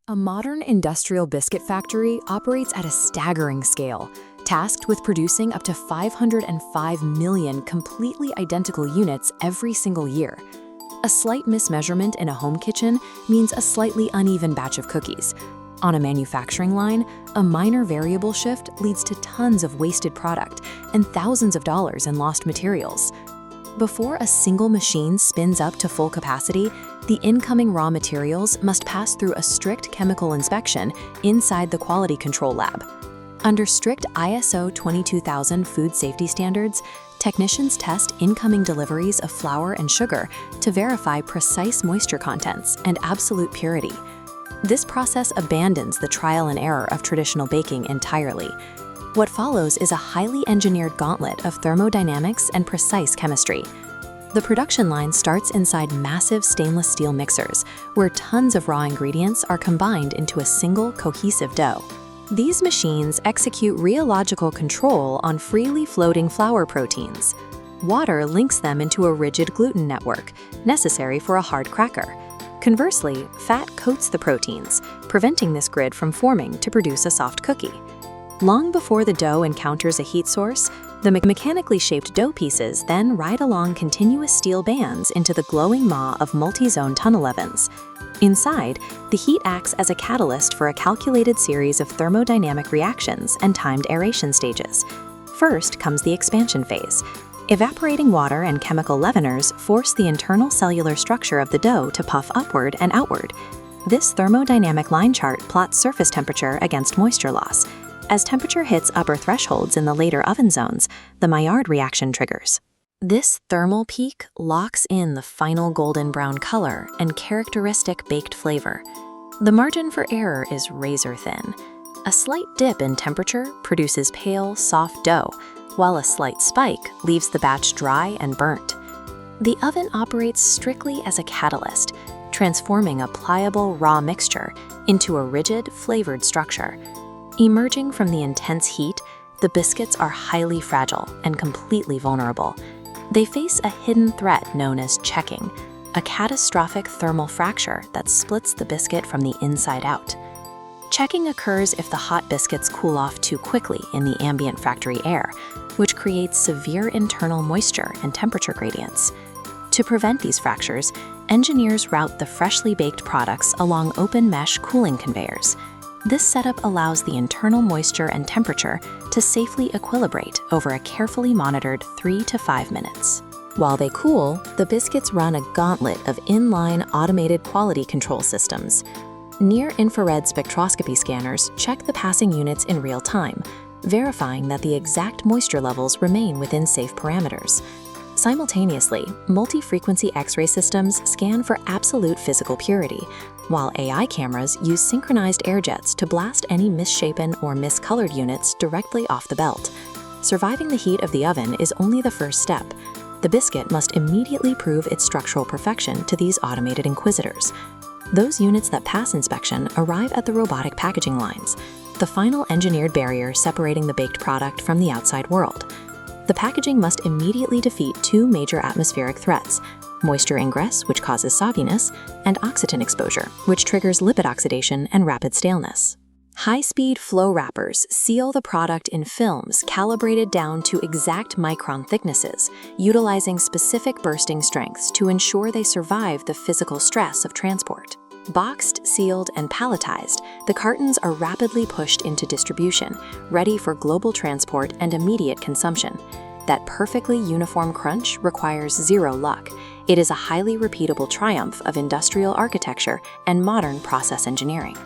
A modern industrial biscuit factory operates at a staggering scale, tasked with producing up to 505 million completely identical units every single year. A slight mismeasurement in a home kitchen means a slightly uneven batch of cookies. On a manufacturing line, a minor variable shift leads to tons of wasted product and thousands of dollars in lost materials. Before a single machine spins up to full capacity, the incoming raw materials must pass through a strict chemical inspection inside the quality control lab. Under strict ISO 22000 food safety standards, technicians test incoming deliveries of flour and sugar to verify precise moisture contents and absolute purity. This process abandons the trial and error of traditional baking entirely. What follows is a highly engineered gauntlet of thermodynamics and precise chemistry. The production line starts inside massive stainless steel mixers, where tons of raw ingredients are combined into a single cohesive dough. These machines execute rheological control on freely floating flour proteins. Water links them into a rigid gluten network, necessary for a hard cracker. Conversely, fat coats the proteins, preventing this grid from forming to produce a soft cookie. Long before the dough encounters a heat source, the mechanically shaped dough pieces then ride along continuous steel bands into the glowing maw of multi-zone tunnel ovens. Inside, the heat acts as a catalyst for a calculated series of thermodynamic reactions and timed aeration stages. First comes the expansion phase. Evaporating water and chemical leaveners force the internal cellular structure of the dough to puff upward and outward. This thermodynamic line chart plots surface temperature against moisture loss. As temperature hits upper thresholds in the later oven zones, the Maillard reaction triggers. This thermal peak locks in the final golden brown color and characteristic baked flavor. The margin for error is razor thin. A slight dip in temperature produces pale, soft dough, while a slight spike leaves the batch dry and burnt. The oven operates strictly as a catalyst, transforming a pliable raw mixture into a rigid, flavored structure. Emerging from the intense heat, the biscuits are highly fragile and completely vulnerable. They face a hidden threat known as checking, a catastrophic thermal fracture that splits the biscuit from the inside out. Checking occurs if the hot biscuits cool off too quickly in the ambient factory air, which creates severe internal moisture and temperature gradients. To prevent these fractures, engineers route the freshly baked products along open mesh cooling conveyors. This setup allows the internal moisture and temperature to safely equilibrate over a carefully monitored 3 to 5 minutes. While they cool, the biscuits run a gauntlet of inline automated quality control systems. Near-infrared spectroscopy scanners check the passing units in real time, verifying that the exact moisture levels remain within safe parameters. Simultaneously, multi-frequency X-ray systems scan for absolute physical purity, while AI cameras use synchronized air jets to blast any misshapen or miscolored units directly off the belt. Surviving the heat of the oven is only the first step. The biscuit must immediately prove its structural perfection to these automated inquisitors. Those units that pass inspection arrive at the robotic packaging lines, the final engineered barrier separating the baked product from the outside world. The packaging must immediately defeat two major atmospheric threats: moisture ingress, which causes sogginess, and oxygen exposure, which triggers lipid oxidation and rapid staleness. High-speed flow wrappers seal the product in films calibrated down to exact micron thicknesses, utilizing specific bursting strengths to ensure they survive the physical stress of transport. Boxed, sealed, and palletized, the cartons are rapidly pushed into distribution, ready for global transport and immediate consumption. That perfectly uniform crunch requires zero luck. It is a highly repeatable triumph of industrial architecture and modern process engineering.